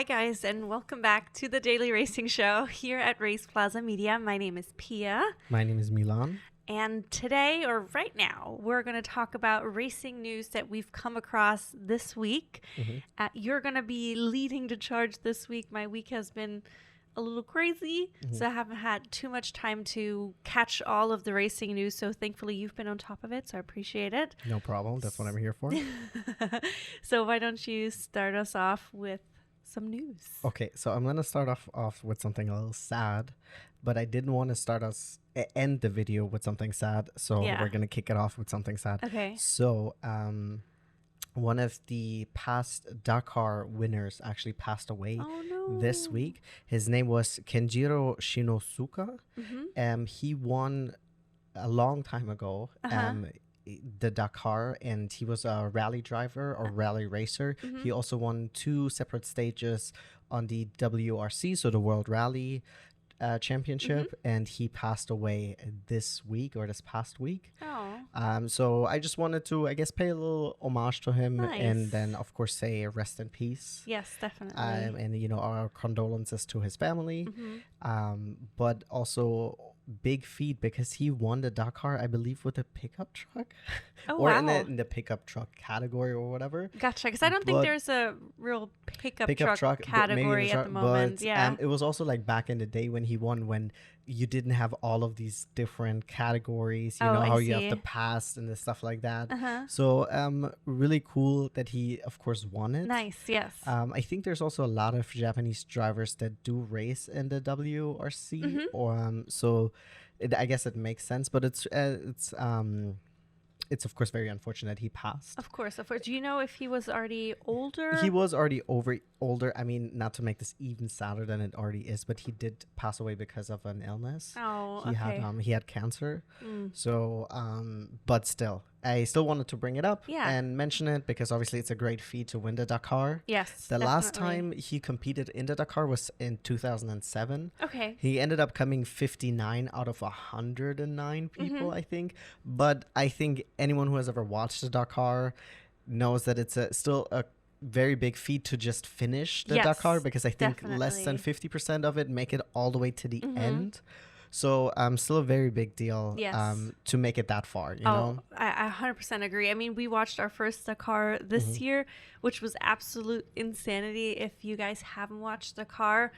guys, and welcome back to the Daily Racing Show here at RacePlazaMedia. My name is Pia. My name is Milan. And today, or right now, we're going to talk about racing news that we've come across this week. You're going to be leading the charge this week. My week has been a little crazy, so I haven't had too much time to catch all of the racing news. So thankfully, you've been on top of it, so I appreciate it. No problem. That's what I'm here for. So why don't you start us off with some news? Okay, so I'm going to start off with something a little sad, but I didn't want to end the video with something sad, so we're going to kick it off with something sad. Okay. So, one of the past Dakar winners actually passed away this week. His name was Kenjiro Shinozuka. He won a long time ago the Dakar, and he was a rally driver or rally racer. He also won 2 separate stages on the WRC, so the World Rally Championship, and he passed away this past week. So I just wanted to, I guess, pay a little homage to him, and then of course say rest in peace. Yes, definitely. And our condolences to his family, but also big feat because he won the Dakar, I believe, with a pickup truck. In the pickup truck category or whatever. Gotcha, because I don't think there's a real pickup truck category at the moment. But, it was also like back in the day when he won, when you didn't have all of these different categories, how you have to pass and the stuff like that. So really cool that he, of course, won it. Nice, yes. I think there's also a lot of Japanese drivers that do race in the WRC, so I guess it makes sense, but it's of course very unfortunate he passed. Of course. Do you know if he was already older? He was already older. I mean, not to make this even sadder than it already is, but he did pass away because of an illness. He had cancer. So, but still, I still wanted to bring it up and mention it because obviously it's a great feat to win the Dakar. Yes, the last time he competed in the Dakar was in 2007. Okay. He ended up coming 59 out of 109 people, I think. But I think anyone who has ever watched the Dakar knows that it's still a very big feat to just finish the Dakar, because I think less than 50% of it make it all the way to the end. So still a very big deal to make it that far, you know? I 100% agree. I mean, we watched our first Dakar this year, which was absolute insanity. If you guys haven't watched Dakar,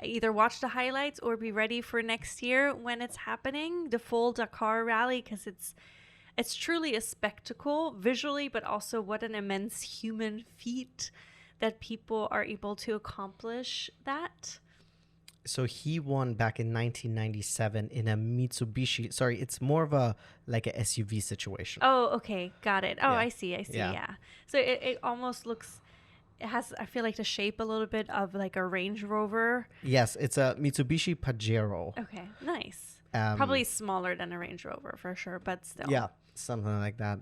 either watch the highlights or be ready for next year when it's happening, the full Dakar rally, because it's truly a spectacle visually, but also what an immense human feat that people are able to accomplish that. So he won back in 1997 in a Mitsubishi. Sorry, it's more of a SUV situation. Oh, okay. Got it. Oh, I see. Yeah. So it almost looks, it has, I feel like, the shape a little bit of like a Range Rover. Yes, it's a Mitsubishi Pajero. Okay, nice. Probably smaller than a Range Rover for sure, but still. Yeah, something like that.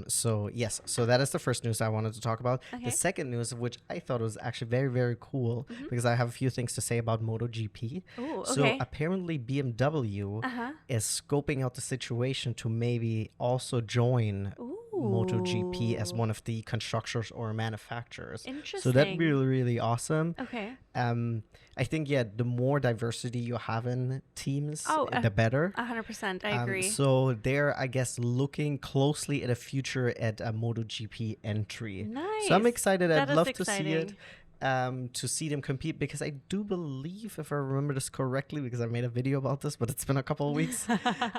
So that is the first news I wanted to talk about. Okay. The second news, which I thought was actually very, very cool, because I have a few things to say about MotoGP. Ooh, okay. So apparently BMW is scoping out the situation to maybe also join MotoGP as one of the constructors or manufacturers. Interesting. So that'd be really, really awesome. Okay. I think, the more diversity you have in teams, the better. 100%. I agree. So they're, I guess, looking closely at a future at a MotoGP entry. Nice. So I'm excited. I'd love exciting. to see it, to see them compete, because I do believe, if I remember this correctly, because I made a video about this, but it's been a couple of weeks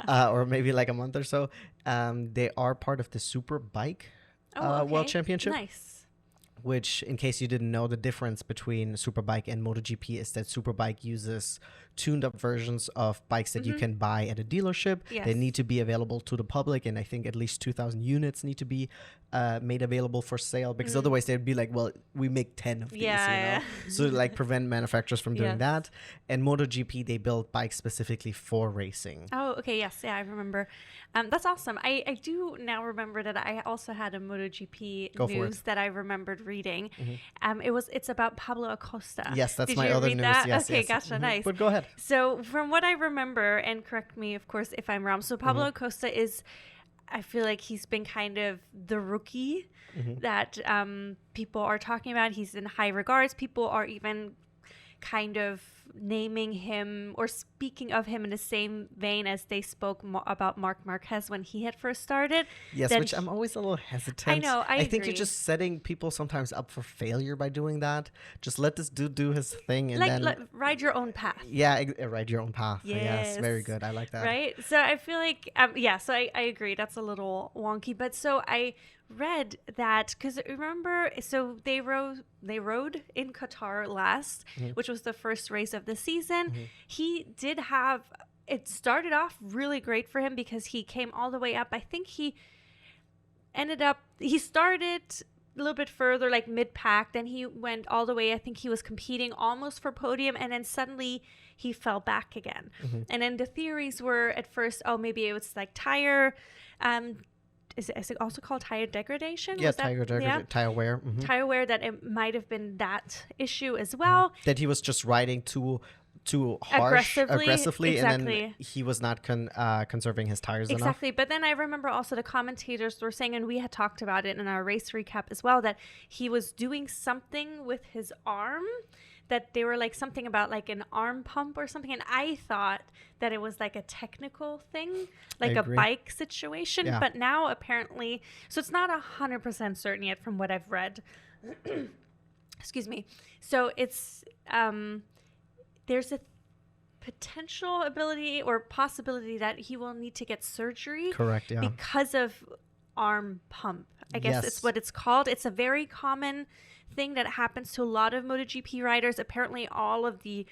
or maybe like a month or so, they are part of the Superbike World Championship. Nice. Which, in case you didn't know, the difference between Superbike and MotoGP is that Superbike uses tuned-up versions of bikes that you can buy at a dealership. Yes. They need to be available to the public, and I think at least 2,000 units need to be made available for sale, because otherwise they'd be like, well, we make 10 of these, So prevent manufacturers from doing that. And MotoGP, they build bikes specifically for racing. Oh, okay. Yes. Yeah, I remember. That's awesome. I do now remember that I also had a MotoGP news that I remembered reading. It's about Pablo Acosta. Yes, that's Did my you other read news. That? Yes, okay, yes. gotcha. Nice. But go ahead. So from what I remember, and correct me, of course, if I'm wrong. So Pablo Acosta is, I feel like he's been kind of the rookie that people are talking about. He's in high regards. People are even kind of naming him or speaking of him in the same vein as they spoke about Marc Marquez when he had first started. Yes, which I'm always a little hesitant. I know, I think you're just setting people sometimes up for failure by doing that. Just let this dude do his thing and then ride your own path. Yeah, ride your own path. Yes, very good. I like that. Right? So I feel like, so I agree. That's a little wonky. But so I read that, because remember, so they rode in Qatar last, which was the first race of the season. He did have, it started off really great for him because he came all the way up. I think he started a little bit further, like mid-pack, then he went all the way. I think he was competing almost for podium, and then suddenly he fell back again. And then the theories were at first, maybe it was like tire, is it also called tire degradation? Yeah, tire wear. Tire wear, that it might have been that issue as well. That he was just riding too harsh, aggressively, and then he was not conserving his tires enough. Exactly. But then I remember also the commentators were saying, and we had talked about it in our race recap as well, that he was doing something with his arm, that they were like something about like an arm pump or something. And I thought that it was like a technical thing, like a bike situation. Yeah. But now apparently, so it's not 100% certain yet from what I've read. Excuse me. So it's, there's a potential ability or possibility that he will need to get surgery. Correct, yeah. Because of arm pump. I guess it's what it's called. It's a very common thing that happens to a lot of MotoGP riders. Apparently all of the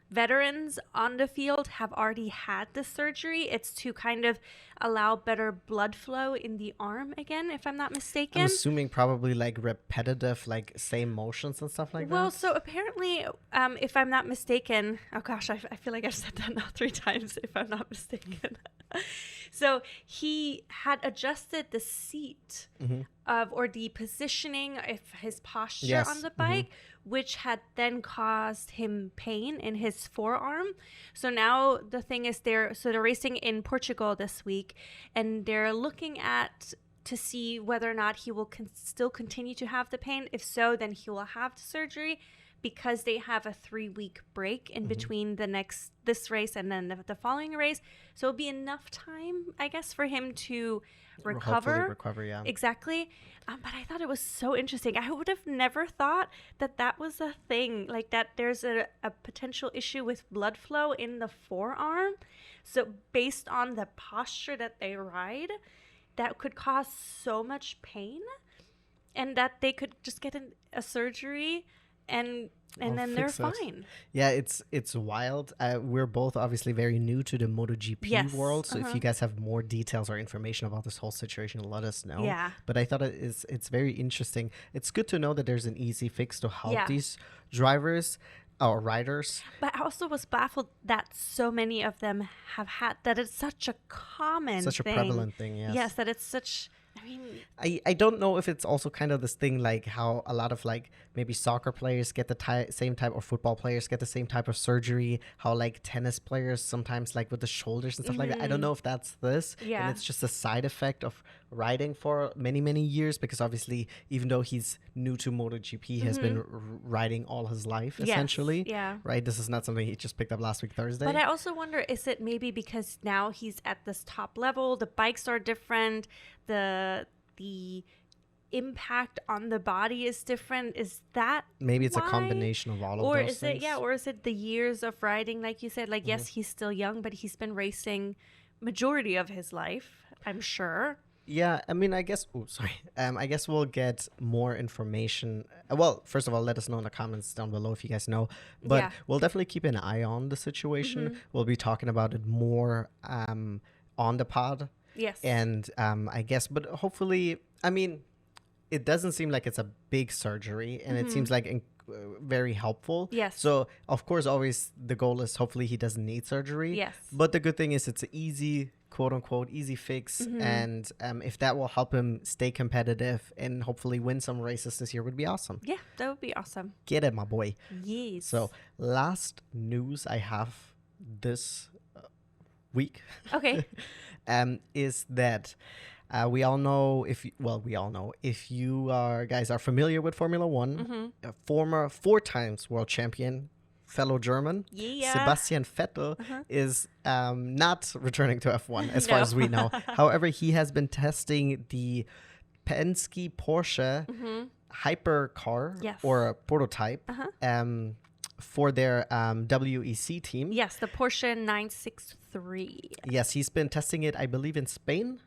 veterans on the field have already had the surgery. It's to kind of allow better blood flow in the arm again, if I'm not mistaken. I'm assuming probably like repetitive, like same motions and stuff like that. Well, so apparently, if I'm not mistaken, oh gosh, I feel like I've said that now 3 times, if I'm not mistaken. So he had adjusted the seat or the positioning of his posture on the bike, which had then caused him pain in his forearm. So now the thing is, they're racing in Portugal this week, and they're looking at to see whether or not he will still continue to have the pain. If so, then he will have the surgery, because they have a 3-week break in between this race and then the following race. So it'll be enough time, I guess, for him to recover. Hopefully recover, yeah. Exactly. But I thought it was so interesting. I would have never thought that was a thing, like that there's a potential issue with blood flow in the forearm. So based on the posture that they ride, that could cause so much pain, and that they could just get a surgery and then they're fine. Yeah, it's wild. We're both obviously very new to the MotoGP world, so if you guys have more details or information about this whole situation, let us know. Yeah. But I thought it's very interesting. It's good to know that there's an easy fix to help these drivers or riders. But I also was baffled that so many of them have had that. It's such a common a prevalent thing. Yes, that it's such. I don't know if it's also kind of this thing like how a lot of like maybe soccer players get the same type, or football players get the same type of surgery, how like tennis players sometimes like with the shoulders and stuff like that. I don't know if that's this. Yeah. And it's just a side effect of riding for many, many years, because obviously even though he's new to MotoGP, he has been riding all his life essentially. Yeah. Right? This is not something he just picked up last week, Thursday. But I also wonder, is it maybe because now he's at this top level, the bikes are different, the impact on the body is different? Is that maybe it's a combination of all of those things? Or is it the years of riding, like you said? Like, yes, he's still young, but he's been racing majority of his life, I'm sure. Yeah, I mean, I guess I guess we'll get more information. Well, first of all, let us know in the comments down below if you guys know. But we'll definitely keep an eye on the situation. We'll be talking about it more on the pod. Yes. And I guess, but hopefully, I mean, it doesn't seem like it's a big surgery, and it seems like very helpful. Yes. So, of course, always the goal is hopefully he doesn't need surgery. Yes. But the good thing is it's an easy, quote unquote, easy fix. And if that will help him stay competitive and hopefully win some races this year, would be awesome. Yeah, that would be awesome. Get it, my boy. Yes. So, last news I have this week. Okay. Is that We all know we all know if you guys are familiar with Formula One, a former 4 times world champion, fellow German, Sebastian Vettel is not returning to F1 as far as we know. However, he has been testing the Penske Porsche hypercar or a prototype for their WEC team. Yes, the Porsche 963. Yes, he's been testing it, I believe, in Spain.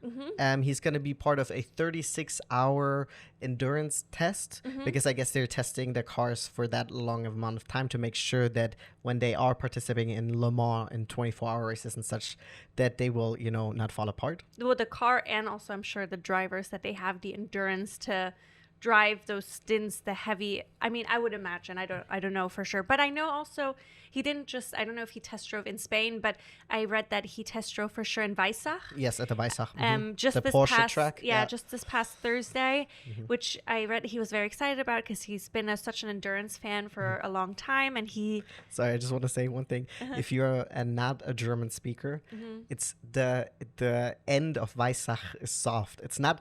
He's going to be part of a 36-hour endurance test because I guess they're testing the cars for that long amount of time to make sure that when they are participating in Le Mans in 24-hour races and such, that they will, not fall apart. Well, the car and also I'm sure the drivers, that they have the endurance to drive those stints, the heavy. I mean, I would imagine. I don't know for sure, but I know also he didn't just. I don't know if he test drove in Spain, but I read that he test drove for sure in Weissach. Yes, at the Weissach. Just the this Porsche past track. Yeah, just this past Thursday, which I read he was very excited about because he's been such an endurance fan for a long time, and he. Sorry, I just want to say one thing. If you're not a German speaker, it's the end of Weissach is soft. It's not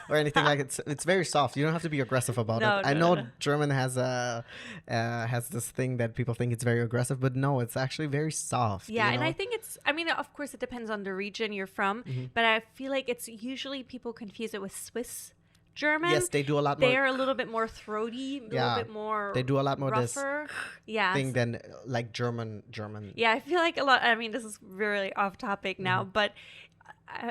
or anything like it. It's very soft. You don't have to be aggressive about it. I know German has this thing that people think it's very aggressive, but no, it's actually very soft. Yeah, and I think it's. I mean, of course, it depends on the region you're from, but I feel like it's usually people confuse it with Swiss German. Yes, they do a lot more. They're a little bit more throaty, a little bit more. They do a lot more rougher. Thing than like German. Yeah, I feel like a lot. I mean, this is really off topic now, but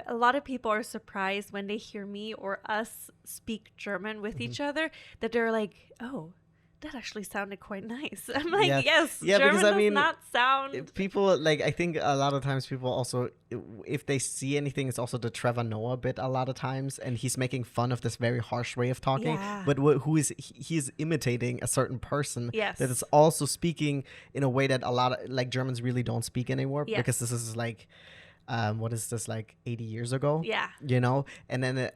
a lot of people are surprised when they hear me or us speak German with each other, that they're like, oh, that actually sounded quite nice. I'm like, yes, German does not sound. People, like, I think a lot of times people also, if they see anything, it's also the Trevor Noah bit a lot of times, and he's making fun of this very harsh way of talking. Yeah. But he's imitating a certain person that is also speaking in a way that a lot of, like, Germans really don't speak anymore, because this is like, what is this, like 80 years ago? Yeah. And then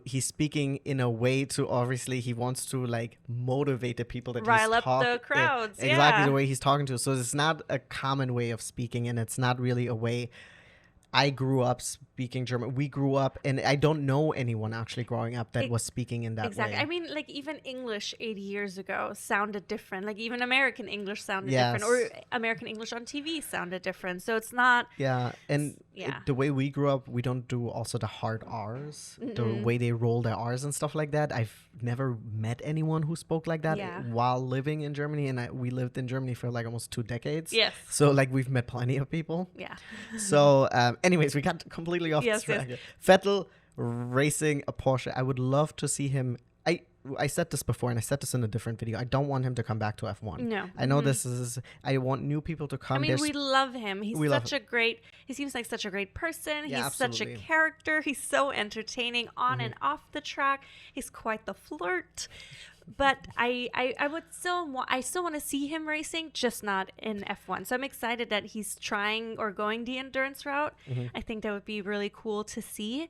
he's speaking in a way to, obviously he wants to like motivate the people that rile up the crowds. Exactly the way he's talking to. So it's not a common way of speaking, and it's not really a way. I grew up speaking German. We grew up, and I don't know anyone actually growing up that was speaking in that way. I mean, like, even English 80 years ago sounded different. Like, even American English sounded different, or American English on TV sounded different. So it's not. Yeah, and the way we grew up, we don't do also the hard R's, the way they roll their R's and stuff like that. I've never met anyone who spoke like that while living in Germany, and we lived in Germany for like almost 2 decades. Yes. So like we've met plenty of people. Yeah. So anyways, we got completely off track. Yes. Vettel racing a Porsche. I would love to see him. I said this before, and I said this in a different video. I don't want him to come back to F1. No. I know this is. I want new people to come. I mean, we love him. He seems like such a great person. Yeah, he's such a character. He's so entertaining on and off the track. He's quite the flirt. But I still want to see him racing, just not in F1. So I'm excited that he's trying or going the endurance route. I think that would be really cool to see.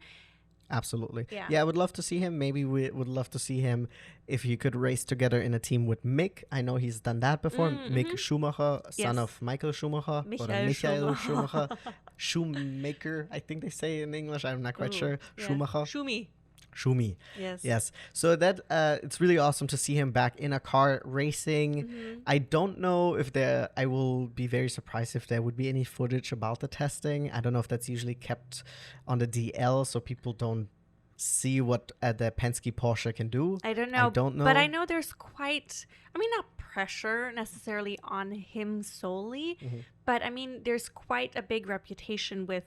Absolutely. Yeah, I would love to see him. Maybe we would love to see him if he could race together in a team with Mick. I know he's done that before. Mick Schumacher, son of Michael Schumacher. Michael Schumacher. Shoemaker, I think they say in English. I'm not quite sure. Yeah. Schumacher. Schumi. Yes. So that it's really awesome to see him back in a car racing. I don't know if I will be very surprised if there would be any footage about the testing. I don't know if that's usually kept on the DL so people don't see what the Penske Porsche can do. I don't know. But I know there's not pressure necessarily on him solely, but I mean, there's quite a big reputation with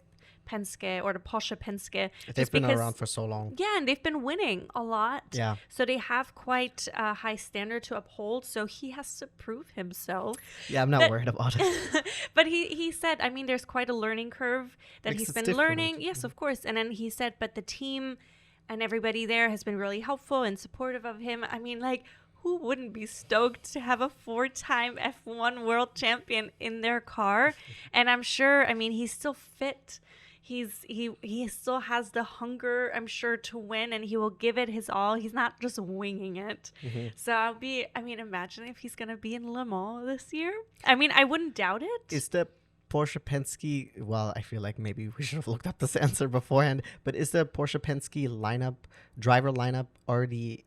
Penske, or the Porsche Penske. They've been around for so long. Yeah, and they've been winning a lot. Yeah. So they have quite a high standard to uphold. So he has to prove himself. Yeah, I'm not worried about it. But he said, I mean, there's quite a learning curve that he's been learning. Yes, of course. And then he said, but the team and everybody there has been really helpful and supportive of him. I mean, like, who wouldn't be stoked to have a 4-time F1 world champion in their car? And I'm sure, I mean, he's still fit. He still has the hunger, I'm sure, to win, and he will give it his all. He's not just winging it. So imagine if he's going to be in Le Mans this year. I mean, I wouldn't doubt it. Is the Porsche Penske, well, I feel like maybe we should have looked up this answer beforehand, but is the Porsche Penske driver lineup already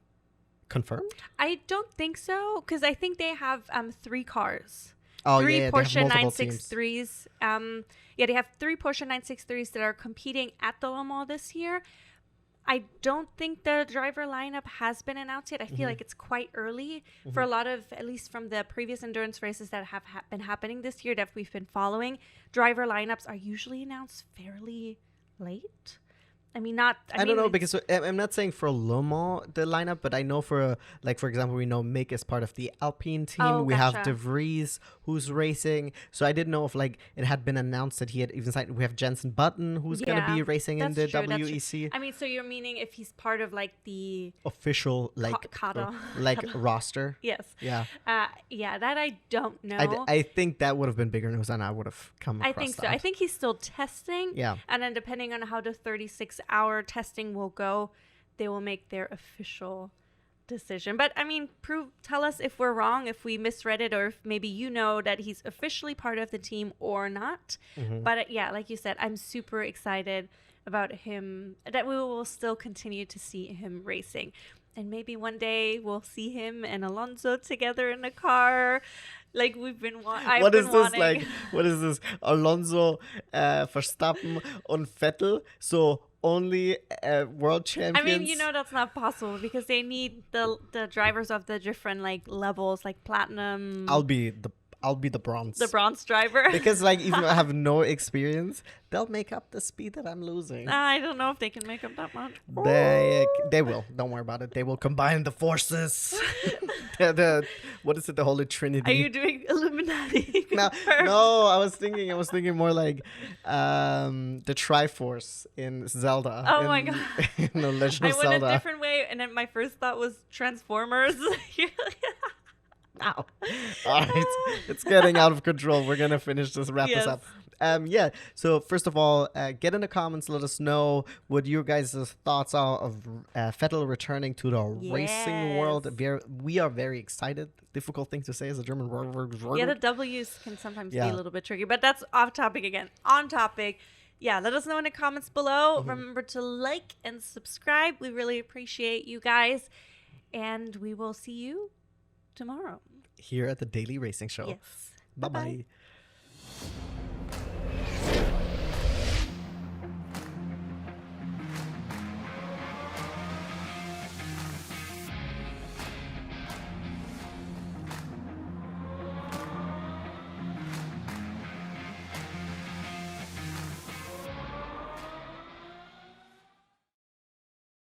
confirmed? I don't think so, because I think they have 3 cars. Oh, three yeah, Porsche they have multiple 963s. They have 3 Porsche 963s that are competing at the Le Mans this year. I don't think the driver lineup has been announced yet. I feel like it's quite early for a lot of, at least from the previous endurance races that have been happening this year that we've been following. Driver lineups are usually announced fairly late. I mean, not. I don't know, because I'm not saying for Le Mans the lineup, but I know for example, we know Mick is part of the Alpine team. Oh, we have gotcha. De Vries who's racing. So I didn't know if like it had been announced that he had even signed. We have Jensen Button who's going to be racing in the WEC. I mean, so you're meaning if he's part of like the official roster? Yes. Yeah. Yeah, that I don't know. I think that would have been bigger news, and I would have come across I think so. that. I think he's still testing. Yeah. And then depending on how the 36-hour testing will go, they will make their official decision. But I mean, tell us if we're wrong, if we misread it, or if maybe you know that he's officially part of the team or not. But yeah, like you said, I'm super excited about him, that we will still continue to see him racing. And maybe one day we'll see him and Alonso together in a car, like we've been wanting. What is this? Alonso, Verstappen, and Vettel. So only world champions. I mean, that's not possible because they need the drivers of the different like levels, like platinum. I'll be the bronze. The bronze driver. Because like even though I have no experience, they'll make up the speed that I'm losing. I don't know if they can make up that much. They will. Don't worry about it. They will combine the forces. What is it? The Holy Trinity. Are you doing Illuminati? No, I was thinking more like the Triforce in Zelda. Oh my god. In the Legend of Zelda. I went a different way, and then my first thought was Transformers. Ow. All right, it's getting out of control. We're gonna finish this, wrap this up. So first of all, get in the comments, let us know what your guys' thoughts are of Vettel returning to the racing world. We are very excited. Difficult thing to say as a German word. Yeah, the W's can sometimes be a little bit tricky, but that's off topic again. On topic. Yeah, let us know in the comments below. Remember to like and subscribe. We really appreciate you guys, and we will see you tomorrow here at the Daily Racing Show. Yes. Bye-bye.